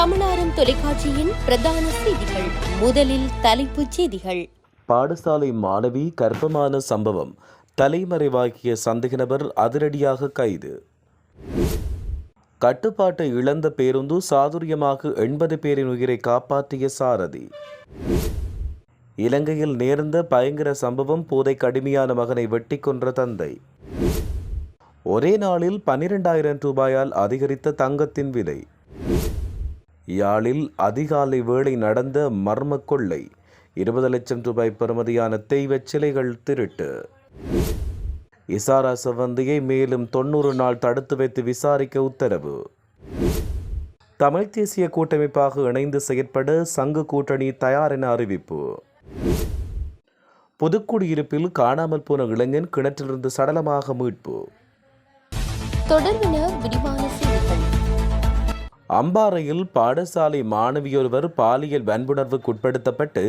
தமிழாரம் தொலைக்காட்சியின் பிரதான செய்திகள். முதலில் தலைப்புச் செய்திகள். பாடசாலை மாணவி கர்ப்பமான சம்பவம், தலைமறைவாகிய சந்தேக நபர் அதிரடியாக கைது. கட்டுப்பாட்டை இழந்த பேருந்து சாதுரியமாக 80 பேரின் உயிரை காப்பாற்றிய சாரதி. இலங்கையில் நேர்ந்த பயங்கர சம்பவம், போதை கடுமையான மகனை வெட்டி கொன்ற தந்தை. ஒரே நாளில் 12,000 ரூபாயால் அதிகரித்த தங்கத்தின் விலை. யாழில் அதிகாலை வேளை நடந்த மர்ம கொள்ளை, 20 லட்சம் ரூபாய் பெறுமதியான தெய்வச் சிலைகள் திருட்டு. இசாரா சவந்தியை மேலும் 90 நாள் தடுத்து வைத்து விசாரிக்க உத்தரவு. தமிழ் தேசிய கூட்டமைப்பாக இணைந்து செயற்பட சங்கு கூட்டணி தயார் என அறிவிப்பு. புதுக்குடியிருப்பில் காணாமல் போன இளைஞன் கிணற்றிலிருந்து சடலமாக மீட்பு. தொடர்பின விரிவான செய்திகள். அம்பாறையில் பாடசாலை மாணவியொருவர் பாலியல் வன்புணர்வுக்கு உட்படுத்தப்பட்டு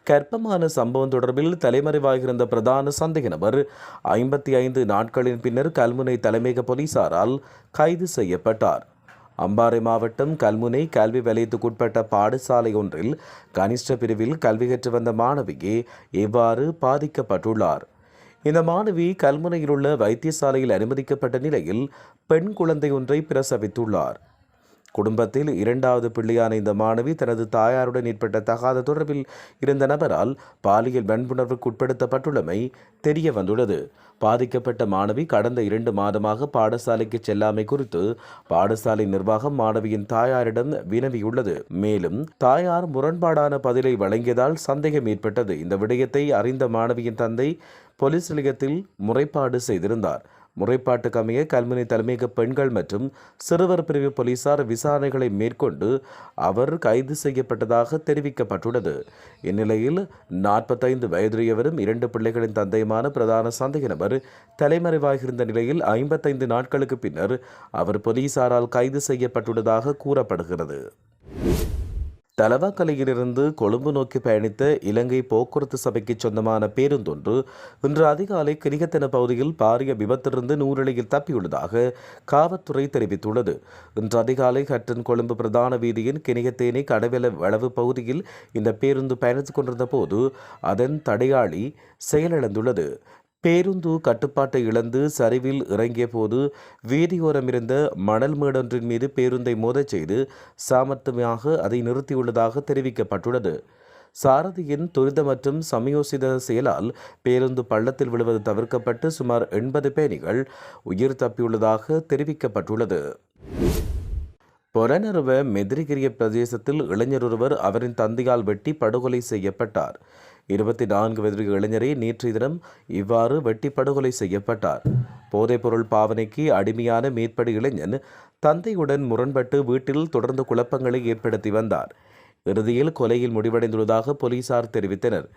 கர்ப்பமான சம்பவம் தொடர்பில் தலைமறைவாகியிருந்த பிரதான சந்தேக நபர் 55 நாட்களின் பின்னர் கல்முனை தலைமையக போலீசாரால் கைது செய்யப்பட்டார். அம்பாறை மாவட்டம் கல்முனை கல்வி வலயத்துக்குட்பட்ட பாடசாலை ஒன்றில் கனிஷ்ட பிரிவில் கல்வி கற்று வந்த மாணவியே இவ்வாறு பாதிக்கப்பட்டுள்ளார். இந்த மாணவி கல்முனையில் உள்ள வைத்தியசாலையில் அனுமதிக்கப்பட்ட நிலையில் பெண் குழந்தை ஒன்றை பிரசவித்துள்ளார். குடும்பத்தில் 2வது பிள்ளையான இந்த மாணவி தனது தாயாருடன் ஏற்பட்ட தகாத தொடர்பில் இருந்த நபரால் பாலியல் வன்புணர்வுக்கு உட்படுத்தப்பட்டுள்ளமை தெரிய வந்துள்ளது. பாதிக்கப்பட்ட மாணவி கடந்த 2 மாதமாக பாடசாலைக்கு செல்லாமை குறித்து பாடசாலை நிர்வாகம் மாணவியின் தாயாரிடம் வினவியுள்ளது. மேலும் தாயார் முரண்பாடான பதிலை வழங்கியதால் சந்தேகம் ஏற்பட்டது. இந்த விடயத்தை அறிந்த மாணவியின் தந்தை போலீஸ் நிலையத்தில் முறைப்பாடு செய்திருந்தார். முறைப்பாட்டுக்கு அமைய கல்முனை தலைமையக பெண்கள் மற்றும் சிறுவர் பிரிவு போலீசார் விசாரணைகளை மேற்கொண்டு அவர் கைது செய்யப்பட்டதாக தெரிவிக்கப்பட்டுள்ளது. இந்நிலையில் 45 வயதுடையவரும் 2 பிள்ளைகளின் தந்தையுமான பிரதான சந்தேக நபர் தலைமறைவாகியிருந்த நிலையில் 55 நாட்களுக்கு பின்னர் அவர் போலீசாரால் கைது செய்யப்பட்டுள்ளதாக கூறப்படுகிறது. தலவாக்கலையிலிருந்து கொழும்பு நோக்கி பயணித்த இலங்கை போக்குவரத்து சபைக்கு சொந்தமான பேருந்தொன்று இன்று அதிகாலை கிரிகத்தன பகுதியில் பாரிய விபத்திலிருந்து நூறிழையில் தப்பியுள்ளதாக காவல்துறை தெரிவித்துள்ளது. இன்று அதிகாலை ஹட்டன் கொழும்பு பிரதான வீதியின் கினிகத்தேனை கடவெல வளவு பகுதியில் இந்த பேருந்து பயணித்துக் கொண்டிருந்த போது அதன் தடையாளி செயலிழந்துள்ளது. பேருந்து கட்டுப்பாட்டை இழந்து சரிவில் இறங்கிய போது வீதியோரம் இருந்த மணல் மேடொன்றின் மீது பேருந்தை மோதச் செய்து சாமர்த்தியமாக அதை நிறுத்தியுள்ளதாக தெரிவிக்கப்பட்டுள்ளது. சாரதியின் துரித மற்றும் சமயோசித செயலால் பேருந்து பள்ளத்தில் விழுவது தவிர்க்கப்பட்டு சுமார் 80 பயணிகள் உயிர் தப்பியுள்ளதாக தெரிவிக்கப்பட்டுள்ளது. பொலனறுவ மெதிரிகிரிய பிரதேசத்தில் இளைஞர் ஒருவர் அவரின் தந்தையால் வெட்டி படுகொலை செய்யப்பட்டார். 24 வயது இளைஞரே நேற்றைய தினம் இவ்வாறு வெட்டி படுகொலை செய்யப்பட்டார். போதைப்பொருள் பாவனைக்கு அடிமையான மேற்படி இளைஞன் தந்தையுடன் முரண்பட்டு வீட்டில் தொடர்ந்து குழப்பங்களை ஏற்படுத்தி வந்தார். இறுதியில் கொலையில் முடிவடைந்துள்ளதாக போலீசார் தெரிவித்தனர்.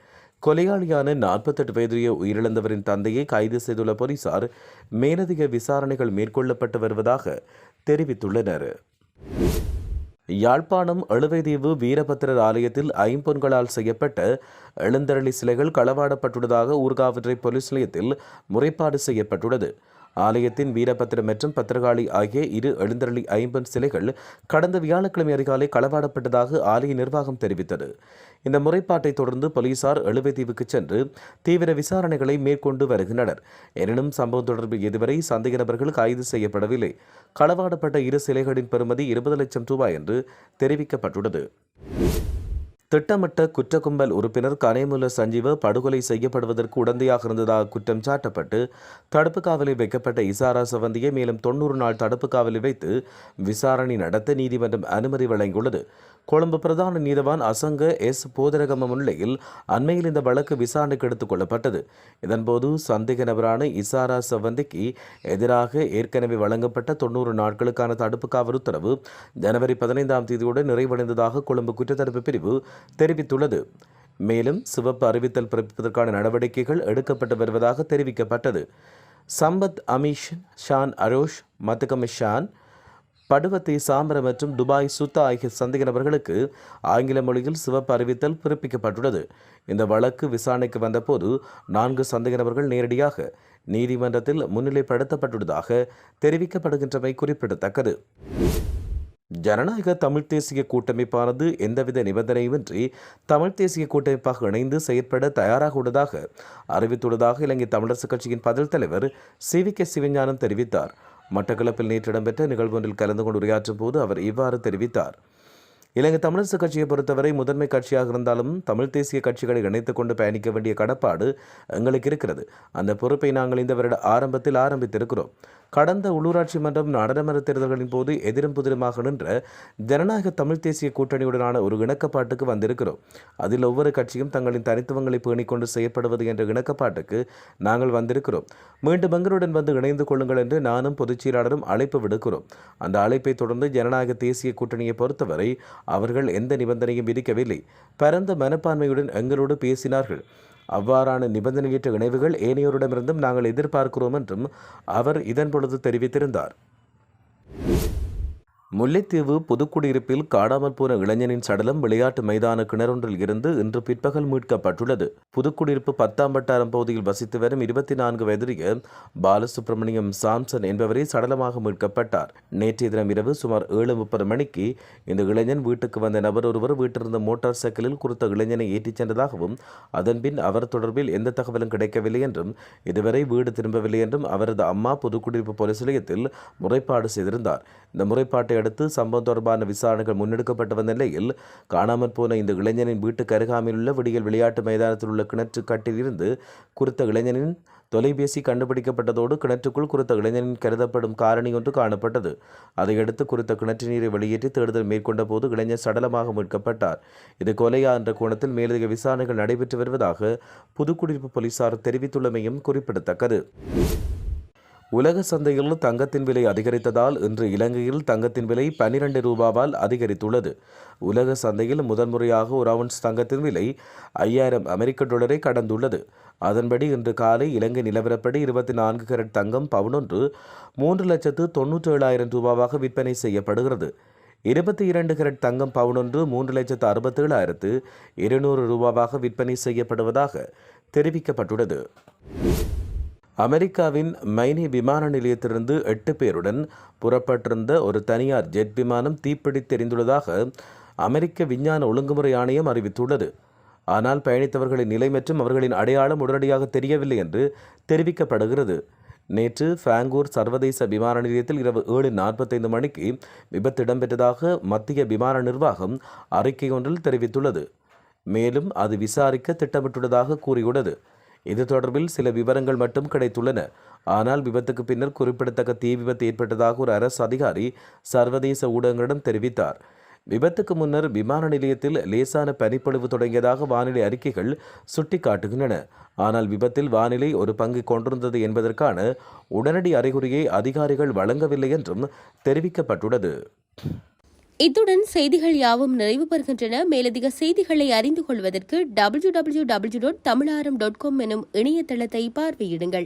கொலையாளியான 48 வயதுடைய உயிரிழந்தவரின் தந்தையை கைது செய்துள்ள போலீசார் மேலதிக விசாரணைகள் மேற்கொள்ளப்பட்டு வருவதாக தெரிவித்துள்ளனர். யாழ்ப்பாணம் எழுவைதீவு வீரபத்திரர் ஆலயத்தில் ஐம்பொன்களால் செய்யப்பட்ட எழுந்தருளி சிலைகள் களவாடப்பட்டுள்ளதாக ஊர்காவற்றை போலீஸ் நிலையத்தில் முறைப்பாடு செய்யப்பட்டுள்ளது. ஆலயத்தின் வீரபத்திரம் மற்றும் பத்திரகாளி ஆகிய 2 எழுந்தருளி ஐம்பொன் சிலைகள் கடந்த வியாழக்கிழமை அதிகாலை களவாடப்பட்டதாக ஆலய நிர்வாகம் தெரிவித்தது. இந்த முறைப்பாட்டை தொடர்ந்து போலீசார் எழுவைதீவுக்கு சென்று தீவிர விசாரணைகளை மேற்கொண்டு வருகின்றனர். எனினும் சம்பவம் தொடர்பில் இதுவரை சந்தேக நபர்கள் கைது செய்யப்படவில்லை. களவாடப்பட்ட 2 சிலைகளின் பெறுமதி 20 லட்சம் ரூபாய் என்று தெரிவிக்கப்பட்டுள்ளது. திட்டமிட்ட குற்ற கும்பல் உறுப்பினர் கனேமுல்ல சஞ்சீவ படுகொலை செய்யப்படுவதற்கு உடந்தையாக இருந்ததாக குற்றம் சாட்டப்பட்டு தடுப்பு காவலில் வைக்கப்பட்ட இசாரா சவந்தியை மேலும் 90 நாள் தடுப்பு காவலில் வைத்து விசாரணை நடத்த நீதிமன்றம் அனுமதி வழங்கியுள்ளது. கொழும்பு பிரதான நீதவான் அசங்க எஸ் போதரகம முன்னிலையில் அண்மையில் இந்த வழக்கு விசாரணைக்கு எடுத்துக் கொள்ளப்பட்டது. இதன்போது சந்தேக நபரான இசாரா சவந்திக்கு எதிராக ஏற்கனவே வழங்கப்பட்ட 90 நாட்களுக்கான தடுப்பு காவல் உத்தரவு ஜனவரி 15ஆம் தேதியுடன் நிறைவடைந்ததாக கொழும்பு குற்றத்தடுப்பு பிரிவு தெரிவித்துள்ளது. மேலும் சிவப்பு அறிவித்தல் பிறப்பிப்பதற்கான நடவடிக்கைகள் எடுக்கப்பட்டு வருவதாக தெரிவிக்கப்பட்டது. சம்பத் அமீஷ் ஷான் அரோஷ் மத்துகம ஷான் படுவத்தை சாம்பர மற்றும் துபாய் சுத்தா ஆகிய சந்தேக நபர்களுக்கு ஆங்கில மொழியில் சிவப்பு அறிவித்தல் பிறப்பிக்கப்பட்டுள்ளது. இந்த வழக்கு விசாரணைக்கு வந்தபோது 4 சந்தேக நபர்கள் நேரடியாக நீதிமன்றத்தில் முன்னிலைப்படுத்தப்பட்டுள்ளதாக தெரிவிக்கப்படுகின்றமை குறிப்பிடத்தக்கது. ஜனநாயக தமிழ்த் தேசிய கூட்டமைப்பானது எந்தவித நிபந்தனையுமின்றி தமிழ்த் தேசிய கூட்டமைப்பாக இணைந்து செயற்பட தயாராக உள்ளதாக அறிவித்துள்ளதாக இலங்கை தமிழரசுக் கட்சியின் பதில் தலைவர் சி.வி.கே. சிவஞானம் தெரிவித்தார். மட்டக்களப்பில் நேற்று இடம்பெற்ற நிகழ்வொன்றில் கலந்து கொண்டு உரையாற்றும் போது அவர் இவ்வாறு தெரிவித்தார். இலங்கை தமிழரசுக் கட்சியை பொறுத்தவரை முதன்மை கட்சியாக இருந்தாலும் தமிழ் தேசிய கட்சிகளை இணைத்துக் கொண்டு பயணிக்க வேண்டிய கடப்பாடு எங்களுக்கு இருக்கிறது. அந்த பொறுப்பை நாங்கள் இந்த வருட ஆரம்பத்தில் ஆரம்பித்திருக்கிறோம். கடந்த உள்ளூராட்சி மன்றம் நாடாளுமன்ற தேர்தல்களின் போது எதிரும் புதிருமாக நின்ற ஜனநாயக தமிழ் தேசிய கூட்டணியுடனான ஒரு இணக்கப்பாட்டுக்கு வந்திருக்கிறோம். அதில் ஒவ்வொரு கட்சியும் தங்களின் தனித்துவங்களை பேணிக்கொண்டு செயற்படுவது என்ற இணக்கப்பாட்டுக்கு நாங்கள் வந்திருக்கிறோம். மீண்டும் எங்களுடன் வந்து இணைந்து கொள்ளுங்கள் என்று நானும் பொதுச் செயலாளரும் அழைப்பு விடுக்கிறோம். அந்த அழைப்பை தொடர்ந்து ஜனநாயக தேசிய கூட்டணியை பொறுத்தவரை அவர்கள் எந்த நிபந்தனையும் விதிக்கவில்லை. பரந்த மனப்பான்மையுடன் எங்களோடு பேசினார்கள். அவ்வாறான நிபந்தனையற்ற இணைவுகள் ஏனையோரிடமிருந்தும் நாங்கள் எதிர்பார்க்கிறோம் என்றும் அவர் இதன் பொழுது தெரிவித்திருந்தார். முல்லைத்தீவு புதுக்குடியிருப்பில் காணாமல் போன இளைஞனின் சடலம் விளையாட்டு மைதான கிணறொன்றில் இருந்து இன்று பிற்பகல் மீட்கப்பட்டுள்ளது. புதுக்குடியிருப்பு 10ஆம் வட்டாரம் பகுதியில் வசித்து வரும் 24 வயதுடைய பாலசுப்ரமணியம் சாம்சன் என்பவரை சடலமாக மீட்கப்பட்டார். நேற்றைய தினம் இரவு சுமார் 7:30 மணிக்கு இந்த இளைஞன் வீட்டுக்கு வந்த நபர் ஒருவர் வீட்டிலிருந்த மோட்டார் சைக்கிளில் குறித்த இளைஞனை ஏற்றிச் சென்றதாகவும் அதன்பின் அவர் தொடர்பில் எந்த தகவலும் கிடைக்கவில்லை என்றும் இதுவரை வீடு திரும்பவில்லை என்றும் அவரது அம்மா புதுக்குடியிருப்பு போலீஸ் நிலையத்தில் முறைப்பாடு செய்திருந்தார். இந்த முறைப்பாட்டை அடுத்து சம்பவம் தொடர்பான விசாரணைகள் முன்னெடுக்கப்பட்டு வந்த நிலையில் காணாமற் போன இந்த இளைஞனின் வீட்டுக்கு அருகாமையில் உள்ள விடியல் விளையாட்டு மைதானத்தில் உள்ள கிணற்று கட்டில் இருந்து குறித்த இளைஞனின் தொலைபேசி கண்டுபிடிக்கப்பட்டதோடு கிணற்றுக்குள் குறித்த இளைஞனின் கருதப்படும் காரணி ஒன்று காணப்பட்டது. அதையடுத்து குறித்த கிணற்று நீரை வெளியேற்றி தேடுதல் மேற்கொண்ட போது இளைஞர் சடலமாக மீட்கப்பட்டார். இது கொலையா என்ற கோணத்தில் மேலதிக விசாரணைகள் நடைபெற்று வருவதாக புதுக்குடியிருப்பு போலீசார் தெரிவித்துள்ளமையும் குறிப்பிடத்தக்கது. உலக சந்தையில் தங்கத்தின் விலை அதிகரித்ததால் இன்று இலங்கையில் தங்கத்தின் விலை 12 ரூபாவால் அதிகரித்துள்ளது. உலக சந்தையில் முதன்முறையாக ஒரு அவுன்ஸ் தங்கத்தின் விலை 5000 அமெரிக்க டாலரை கடந்துள்ளது. அதன்படி இன்று காலை இலங்கை நிலவரப்படி 24 கேரட் தங்கம் பவுனொன்று 3,97,000 ரூபாவாக விற்பனை செய்யப்படுகிறது. 22 கேரட் தங்கம் பவுனொன்று 3,67,200 ரூபாவாக விற்பனை செய்யப்படுவதாக தெரிவிக்கப்பட்டுள்ளது. அமெரிக்காவின் மைனி விமான நிலையத்திலிருந்து 8 பேருடன் புறப்பட்டிருந்த ஒரு தனியார் ஜெட் விமானம் தீப்பிடித்தெரிந்துள்ளதாக அமெரிக்க விஞ்ஞான ஒழுங்குமுறை ஆணையம் அறிவித்துள்ளது. ஆனால் பயணித்தவர்களின் நிலை மற்றும் அவர்களின் அடையாளம் உடனடியாக தெரியவில்லை என்று தெரிவிக்கப்படுகிறது. நேற்று ஃபாங்கூர் சர்வதேச விமான நிலையத்தில் இரவு 7:45 மணிக்கு விபத்து இடம்பெற்றதாக மத்திய விமான நிர்வாகம் அறிக்கை ஒன்றில் தெரிவித்துள்ளது. மேலும் அது விசாரிக்க திட்டமிட்டுள்ளதாக கூறியுள்ளது. இது தொடர்பில் சில விவரங்கள் மட்டும் கிடைத்துள்ளன. ஆனால் விபத்துக்கு பின்னர் குறிப்பிடத்தக்க தீ விபத்து ஏற்பட்டதாக ஒரு அரசு அதிகாரி சர்வதேச ஊடகங்களிடம் தெரிவித்தார். விபத்துக்கு முன்னர் விமான நிலையத்தில் லேசான பனிப்பொழிவு தொடங்கியதாக வானிலை அறிக்கைகள் சுட்டிக்காட்டுகின்றன. ஆனால் விபத்தில் வானிலை ஒரு பங்கு கொண்டிருந்தது என்பதற்கான உடனடி அறிகுறியை அதிகாரிகள் வழங்கவில்லை என்றும் தெரிவிக்கப்பட்டுள்ளது. இத்துடன் செய்திகள் யாவும் நிறைவு பெறுகின்றன. மேலதிக செய்திகளை அறிந்து கொள்வதற்கு www.tamilaram.com எனும் இணையதளத்தை பார்வையிடுங்கள்.